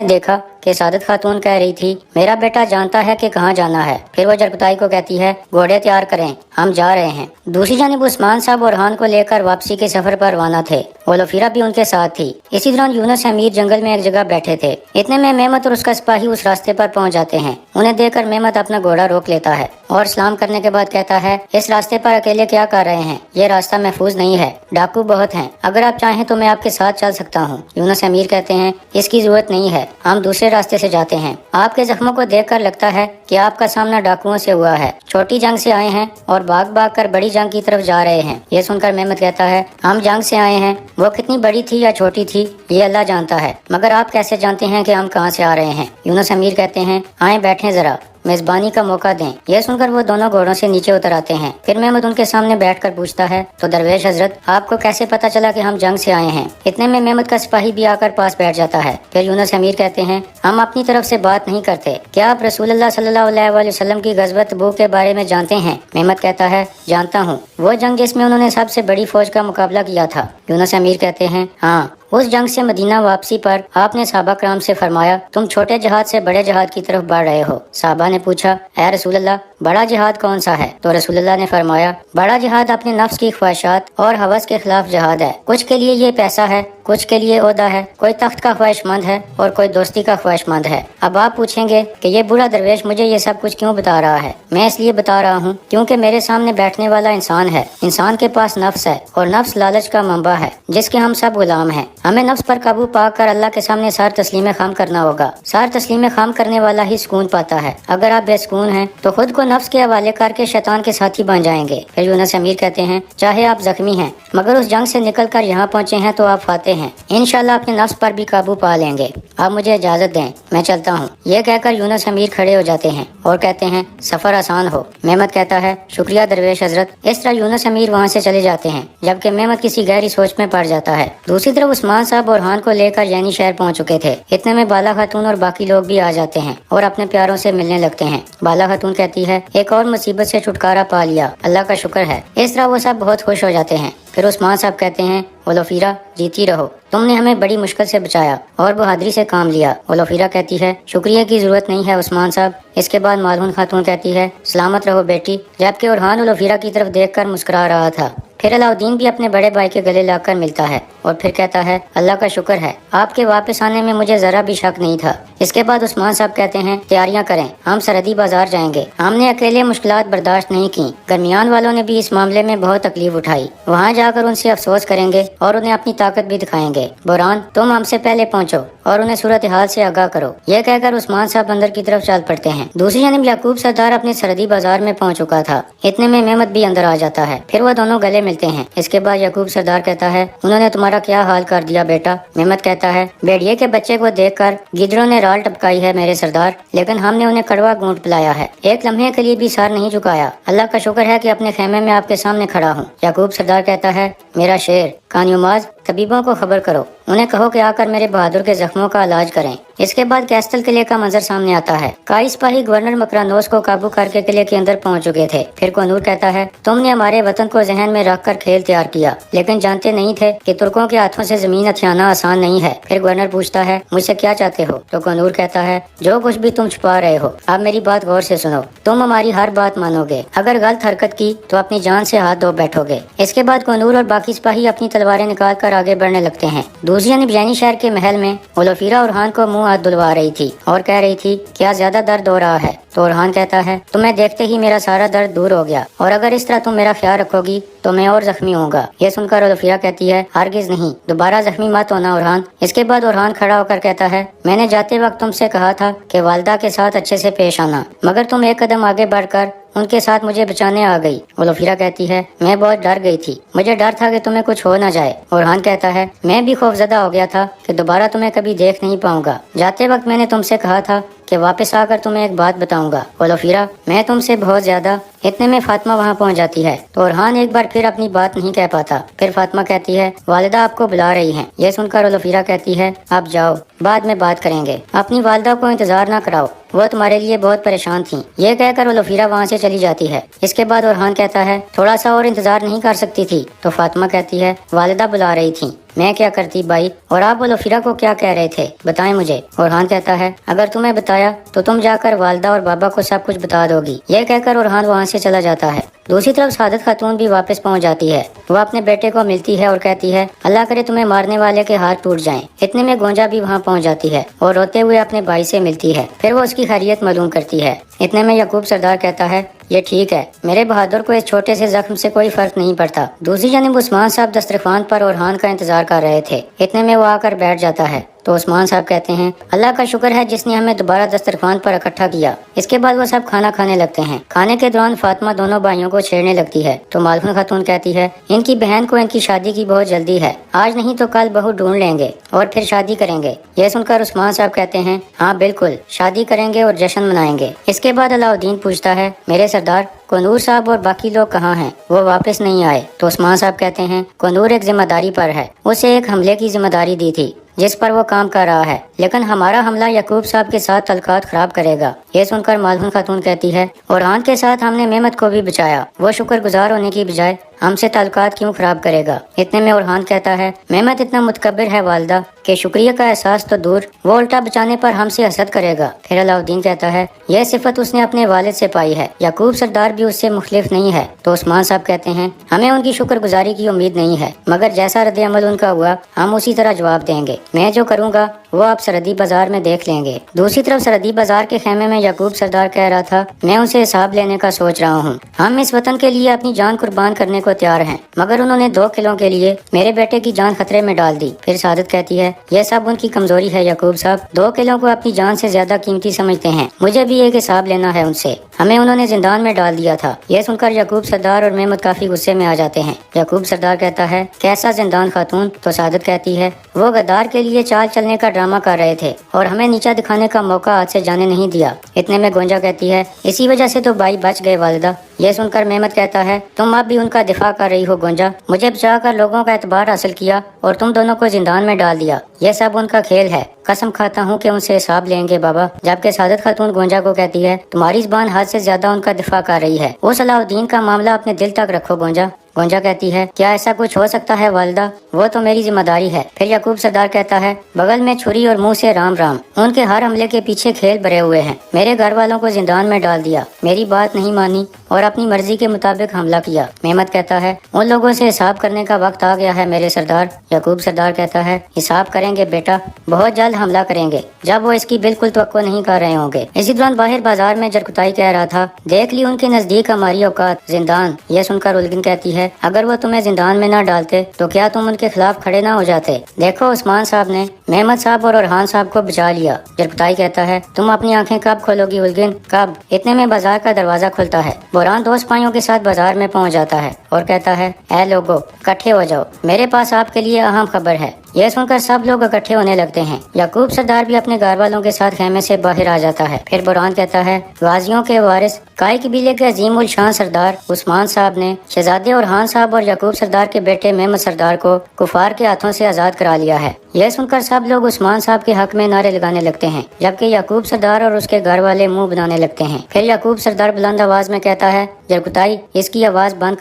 دیکھا کہ سعادت خاتون کہہ رہی تھی میرا بیٹا جانتا ہے کہ کہاں جانا ہے۔ پھر وہ جرگتائی کو کہتی ہے گھوڑے تیار کریں، ہم جا رہے ہیں۔ دوسری جانب عثمان صاحب اورحان کو لے کر واپسی کے سفر پر روانہ تھے۔ اولوفیرا بھی ان کے ساتھ تھی۔ اسی دوران یونس امیر جنگل میں ایک جگہ بیٹھے تھے۔ اتنے میں مہمت اور اس کا سپاہی اس راستے پر پہنچ جاتے ہیں۔ انہیں دیکھ کر مہمت اپنا گھوڑا روک لیتا ہے اور سلام کرنے کے بعد کہتا ہے اس راستے پر اکیلے کیا کر رہے ہیں؟ یہ راستہ محفوظ نہیں ہے، ڈاکو بہت ہیں، اگر آپ چاہیں تو میں آپ کے ساتھ چل سکتا ہوں۔ یونس امیر کہتے ہیں اس کی ضرورت نہیں ہے، ہم دوسرے راستے سے جاتے ہیں۔ آپ کے زخموں کو دیکھ کر لگتا ہے کہ آپ کا سامنا ڈاکوؤں سے ہوا ہے، چھوٹی جنگ سے آئے ہیں اور بھاگ بھاگ کر بڑی جنگ کی طرف جا رہے ہیں۔ یہ سن کر مہمت کہتا ہے ہم جنگ سے آئے ہیں، وہ کتنی بڑی تھی یا چھوٹی تھی یہ اللہ جانتا ہے، مگر آپ کیسے جانتے ہیں کہ ہم کہاں سے آ رہے ہیں؟ یونس امیر کہتے ہیں آئیں بیٹھیں ذرا، میزبانی کا موقع دیں۔ یہ سن کر وہ دونوں گھوڑوں سے نیچے اتر آتے ہیں۔ پھر محمد ان کے سامنے بیٹھ کر پوچھتا ہے تو درویش حضرت آپ کو کیسے پتا چلا کہ ہم جنگ سے آئے ہیں؟ اتنے میں محمد کا سپاہی بھی آ کر پاس بیٹھ جاتا ہے۔ پھر یونس امیر کہتے ہیں ہم اپنی طرف سے بات نہیں کرتے، کیا آپ رسول اللہ صلی اللہ علیہ وآلہ وسلم کی غزوۃ تبوک کے بارے میں جانتے ہیں؟ محمد کہتا ہے جانتا ہوں، وہ جنگ جس میں انہوں نے سب سے بڑی فوج کا مقابلہ کیا تھا۔ یونس امیر کہتے ہیں ہاں، اس جنگ سے مدینہ واپسی پر آپ نے صحابہ کرام سے فرمایا تم چھوٹے جہاد سے بڑے جہاد کی طرف بڑھ رہے ہو۔ صحابہ نے پوچھا اے رسول اللہ بڑا جہاد کون سا ہے؟ تو رسول اللہ نے فرمایا بڑا جہاد اپنے نفس کی خواہشات اور ہوس کے خلاف جہاد ہے۔ کچھ کے لیے یہ پیسہ ہے، کچھ کے لیے عہدہ ہے، کوئی تخت کا خواہش مند ہے اور کوئی دوستی کا خواہش مند ہے۔ اب آپ پوچھیں گے کہ یہ بوڑھا درویش مجھے یہ سب کچھ کیوں بتا رہا ہے؟ میں اس لیے بتا رہا ہوں کیونکہ میرے سامنے بیٹھنے والا انسان ہے، انسان کے پاس نفس ہے اور نفس لالچ کا منبع ہے جس کے ہم سب غلام ہیں۔ ہمیں نفس پر قابو پا کر اللہ کے سامنے سار تسلیم خام کرنا ہوگا۔ سار تسلیم خام کرنے والا ہی سکون پاتا ہے۔ اگر آپ بے سکون ہیں تو خود کو نفس کے حوالے کر کے شیطان کے ساتھی بن جائیں گے۔ پھر یونس امیر کہتے ہیں چاہے آپ زخمی ہیں مگر اس جنگ سے نکل کر یہاں پہنچے ہیں تو آپ فاتح ہیں، انشاءاللہ اپنے نفس پر بھی قابو پا لیں گے۔ آپ مجھے اجازت دیں، میں چلتا ہوں۔ یہ کہہ کر یونس امیر کھڑے ہو جاتے ہیں اور کہتے ہیں سفر آسان ہو۔ محمد کہتا ہے شکریہ درویش حضرت۔ اس طرح یونس امیر وہاں سے چلے جاتے ہیں جبکہ محمد کسی گہری سوچ میں پڑ جاتا ہے۔ دوسری طرف عثمان صاحب اورحان کو لے کر یعنی شہر پہنچ چکے تھے۔ اتنے میں بالا خاتون اور باقی لوگ بھی آ جاتے ہیں اور اپنے پیاروں سے ملنے لگتے ہیں۔ بالا خاتون کہتی ہے ایک اور مصیبت سے چھٹکارا پا لیا، اللہ کا شکر ہے۔ اس طرح وہ سب بہت خوش ہو جاتے ہیں۔ پھر عثمان صاحب کہتے ہیں اولوفیرا جیتی رہو، تم نے ہمیں بڑی مشکل سے بچایا اور بہادری سے کام لیا۔ اولوفیرا کہتی ہے شکریہ کی ضرورت نہیں ہے عثمان صاحب۔ اس کے بعد مالہون خاتون کہتی ہے سلامت رہو بیٹی، جبکہ اورحان اولوفیرا کی طرف دیکھ کر مسکرا رہا تھا۔ پھر علاؤدین بھی اپنے بڑے بھائی کے گلے لا کر ملتا ہے اور پھر کہتا ہے اللہ کا شکر ہے، آپ کے واپس آنے میں مجھے ذرا بھی شک نہیں تھا۔ اس کے بعد عثمان صاحب کہتے ہیں تیاریاں کریں، ہم سرحدی بازار جائیں گے۔ ہم نے اکیلے مشکلات برداشت نہیں کی، درمیان والوں نے بھی اس معاملے میں بہت تکلیف اٹھائی، وہاں جا کر ان سے افسوس کریں گے اور انہیں اپنی طاقت بھی دکھائیں گے۔ بوران تم ہم سے پہلے پہنچو اور انہیں صورتحال سے آگاہ کرو۔ یہ کہہ کر عثمان صاحب اندر کی طرف چل پڑتے ہیں۔ دوسری جانب یعقوب سردار اپنے سرحدی بازار میں پہنچ چکا تھا۔ اتنے میں محمد بھی اندر آ جاتا ہے۔ پھر وہ دونوں گلے ملتے ہیں۔ اس کے بعد یعقوب سردار کہتا ہے انہوں نے تمہارا کیا حال کر دیا بیٹا؟ محمد کہتا ہے بھیڑیے کے بچے کو دیکھ کر گدڑوں نے رال ٹپکائی ہے میرے سردار، لیکن ہم نے انہیں کڑوا گونٹ پلایا ہے، ایک لمحے کے لیے بھی سر نہیں جھکایا۔ اللہ کا شکر ہے کہ اپنے خیمے میں آپ کے سامنے کھڑا ہوں۔ یعقوب سردار کہتا ہے میرا شیر کانیوماز طبیبوں کو خبر کرو، انہیں کہو کہ آ کر میرے بہادر کے زخموں کا علاج کریں۔ اس کے بعد کیسٹل قلعے کا منظر سامنے آتا ہے۔ کائی سپاہی گورنر مکرانوس کو قابو کر کے قلعے کے اندر پہنچ چکے تھے۔ پھر کونور کہتا ہے تم نے ہمارے وطن کو ذہن میں رکھ کر کھیل تیار کیا، لیکن جانتے نہیں تھے کہ ترکوں کے ہاتھوں سے زمین ہتھیانا آسان نہیں ہے۔ پھر گورنر پوچھتا ہے مجھ سے کیا چاہتے ہو؟ تو کونور کہتا ہے جو کچھ بھی تم چھپا رہے ہو، اب میری بات غور سے سنو، تم ہماری ہر بات مانو گے، اگر غلط حرکت کی تو اپنی جان سے ہاتھ دھو بیٹھو گے۔ اس کے بعد کونور اور باقی سپاہی اپنی تلواریں نکال کر آگے بڑھنے لگتے ہیں۔ دوسری جانب یعنی شہر کے محل میں اولوفیرا اورحان کو منہ ہاتھ دھلوا رہی تھی اور کہہ رہی تھی کیا زیادہ درد ہو رہا ہے؟ تو اورحان کہتا ہے تمہیں دیکھتے ہی میرا سارا درد دور ہو گیا، اور اگر اس طرح تم میرا خیال رکھو گی تو میں اور زخمی ہوں گا۔ یہ سن کر اولوفیرا کہتی ہے ہرگز نہیں، دوبارہ زخمی مت ہونا اورحان۔ اس کے بعد اورحان کھڑا ہو کر کہتا ہے میں نے جاتے وقت تم سے کہا تھا کہ والدہ کے ساتھ اچھے سے پیش آنا، مگر تم ایک قدم آگے بڑھ کر ان کے ساتھ مجھے بچانے آ گئی۔ اولوفیرا کہتی ہے میں بہت ڈر گئی تھی، مجھے ڈر تھا کہ تمہیں کچھ ہو نہ جائے۔ اورحان کہتا ہے میں بھی خوفزدہ ہو گیا تھا کہ دوبارہ تمہیں کبھی دیکھ نہیں پاؤں گا، جاتے وقت میں نے تم سے کہا تھا کہ واپس آ کر تمہیں ایک بات بتاؤں گا اولوفیرا، میں تم سے بہت زیادہ۔ اتنے میں فاطمہ وہاں پہنچ جاتی ہے تو اورحان ایک بار پھر اپنی بات نہیں کہہ پاتا۔ پھر فاطمہ کہتی ہے والدہ آپ کو بلا رہی ہیں۔ یہ سن کر اولوفیرا کہتی ہے اب جاؤ، بعد میں بات کریں گے، اپنی والدہ کو انتظار نہ کراؤ، وہ تمہارے لیے بہت پریشان تھیں۔ یہ کہہ کر ولفیرہ وہاں سے چلی جاتی ہے۔ اس کے بعد اورحان کہتا ہے تھوڑا سا اور انتظار نہیں کر سکتی تھی؟ تو فاطمہ کہتی ہے والدہ بلا رہی تھیں، میں کیا کرتی بھائی، اور آپ ولفیرہ کو کیا کہہ رہے تھے، بتائیں مجھے۔ اورحان کہتا ہے اگر تمہیں بتایا تو تم جا کر والدہ اور بابا کو سب کچھ بتا دو گی۔ یہ کہہ کر اورحان وہاں سے چلا جاتا ہے۔ دوسری طرف سعادت خاتون بھی واپس پہنچ جاتی ہے۔ وہ اپنے بیٹے کو ملتی ہے اور کہتی ہے اللہ کرے تمہیں مارنے والے کے ہاتھ ٹوٹ جائیں۔ اتنے میں گونجا بھی وہاں پہنچ جاتی ہے اور روتے ہوئے اپنے بھائی سے ملتی ہے، پھر وہ اس کی خیریت معلوم کرتی ہے۔ اتنے میں یعقوب سردار کہتا ہے یہ ٹھیک ہے، میرے بہادر کو اس چھوٹے سے زخم سے کوئی فرق نہیں پڑتا۔ دوسری جانب عثمان صاحب دسترخوان پر اورحان کا انتظار کر رہے تھے۔ اتنے میں وہ آ کر بیٹھ جاتا ہے تو عثمان صاحب کہتے ہیں اللہ کا شکر ہے جس نے ہمیں دوبارہ دسترخوان پر اکٹھا کیا۔ اس کے بعد وہ سب کھانا کھانے لگتے ہیں۔ کھانے کے دوران فاطمہ دونوں بھائیوں کو چھیڑنے لگتی ہے تو مالکن خاتون کہتی ہے ان کی بہن کو ان کی شادی کی بہت جلدی ہے، آج نہیں تو کل بہو ڈھونڈ لیں گے اور پھر شادی کریں گے۔ یہ سن کر عثمان صاحب کہتے ہیں ہاں بالکل، شادی کریں گے اور جشن منائیں گے۔ اس کے بعد علاؤدین پوچھتا ہے میرے سردار کنور صاحب اور باقی لوگ کہاں ہیں، وہ واپس نہیں آئے؟ تو عثمان صاحب کہتے ہیں کنور ایک ذمہ داری پر ہے، اسے ایک حملے کی ذمہ داری دی تھی جس پر وہ کام کر رہا ہے، لیکن ہمارا حملہ یعقوب صاحب کے ساتھ تعلقات خراب کرے گا۔ یہ سن کر مالکن خاتون کہتی ہے اورحان کے ساتھ ہم نے مہمت کو بھی بچایا، وہ شکر گزار ہونے کی بجائے ہم سے تعلقات کیوں خراب کرے گا؟ اتنے میں اورحان کہتا ہے مہمت اتنا متکبر ہے والدہ کہ شکریہ کا احساس تو دور، وہ الٹا بچانے پر ہم سے حسد کرے گا۔ پھر علاؤدین کہتا ہے یہ صفت اس نے اپنے والد سے پائی ہے، یعقوب سردار بھی اس سے مختلف نہیں ہے۔ تو عثمان صاحب کہتے ہیں ہمیں ان کی شکر گزاری کی امید نہیں ہے، مگر جیسا رد عمل ان کا ہوا ہم اسی طرح جواب دیں گے۔ میں جو کروں گا وہ آپ سرحدی بازار میں دیکھ لیں گے۔ دوسری طرف سرحدی بازار کے خیمے میں یعقوب سردار کہہ رہا تھا میں ان سے حساب لینے کا سوچ رہا ہوں، ہم اس وطن کے لیے اپنی جان قربان کرنے کو تیار ہیں، مگر انہوں نے 2 قلعوں کے لیے میرے بیٹے کی جان خطرے میں ڈال دی۔ پھر سعادت کہتی ہے یہ سب ان کی کمزوری ہے یعقوب صاحب، 2 قلعوں کو اپنی جان سے زیادہ قیمتی سمجھتے ہیں، مجھے بھی ایک حساب لینا ہے ان سے، ہمیں انہوں نے زندان میں ڈال دیا تھا۔ یہ سن کر یعقوب سردار اور محمد کافی غصے میں آ جاتے ہیں۔ یعقوب سردار کہتا ہے کیسا زندان خاتون؟ تو سعادت کہتی ہے وہ غدار کے لیے چال چلنے کا ڈرامہ کر رہے تھے اور ہمیں نیچا دکھانے کا موقع ہاتھ سے جانے نہیں دیا۔ اتنے میں گونجا کہتی ہے اسی وجہ سے تو بھائی بچ گئے والدہ۔ یہ سن کر محمد کہتا ہے تم اب بھی ان کا دفاع کر رہی ہو گونجا، مجھے بچا کر لوگوں کا اعتبار حاصل کیا اور تم دونوں کو زندان میں ڈال دیا، یہ سب ان کا کھیل ہے، قسم کھاتا ہوں کہ ان سے حساب لیں گے بابا۔ جبکہ سعادت خاتون گونجا کو کہتی ہے تمہاری زبان حد سے زیادہ ان کا دفاع کر رہی ہے، اس علاؤدین کا معاملہ اپنے دل تک رکھو گونجا۔ گونجا کہتی ہے کیا ایسا کچھ ہو سکتا ہے والدہ، وہ تو میری ذمہ داری ہے۔ پھر یعقوب سردار کہتا ہے بغل میں چھری اور منہ سے رام رام، ان کے ہر حملے کے پیچھے کھیل بھرے ہوئے ہیں، میرے گھر والوں کو زندان میں ڈال دیا، میری بات نہیں مانی اور اپنی مرضی کے مطابق حملہ کیا۔ محمد کہتا ہے ان لوگوں سے حساب کرنے کا وقت آ گیا ہے میرے سردار۔ یعقوب سردار کہتا ہے حساب کریں گے بیٹا، بہت جلد حملہ کریں گے جب وہ اس کی بالکل توقع نہیں کر رہے ہوں گے۔ اسی دوران باہر بازار میں جرکتائی کہہ رہا تھا دیکھ لی ان کے نزدیک ہماری اوقات، زندان۔ یہ سن کر الگن کہتی ہے اگر وہ تمہیں زندان میں نہ ڈالتے تو کیا تم ان کے خلاف کھڑے نہ ہو جاتے؟ دیکھو عثمان صاحب نے محمد صاحب اور اورحان صاحب کو بچا لیا۔ جرکتائی کہتا ہے تم اپنی آنکھیں کب کھولو گی الگن، کب؟ اتنے میں بازار کا دروازہ کھلتا ہے، بوران 2 سپاہیوں کے ساتھ بازار میں پہنچ جاتا ہے اور کہتا ہے اے لوگو اکٹھے ہو جاؤ، میرے پاس آپ کے لیے اہم خبر ہے۔ یہ سن کر سب لوگ اکٹھے ہونے لگتے ہیں۔ یعقوب سردار بھی اپنے گھر والوں کے ساتھ خیمے سے باہر آ جاتا ہے۔ پھر بوران کہتا ہے غازیوں کے وارث کائی قبیلے کے عظیم الشان سردار عثمان صاحب نے شہزادے اورحان صاحب اور یعقوب سردار کے بیٹے محمد سردار کو کفار کے ہاتھوں سے آزاد کرا لیا ہے۔ یہ سن کر سب لوگ عثمان صاحب کے حق میں نعرے لگانے لگتے ہیں، جبکہ یعقوب سردار اور اس کے گھر والے منہ بنانے لگتے ہیں۔ پھر یعقوب سردار بلند آواز میں کہتا ہے جرکتائی اس کی آواز بند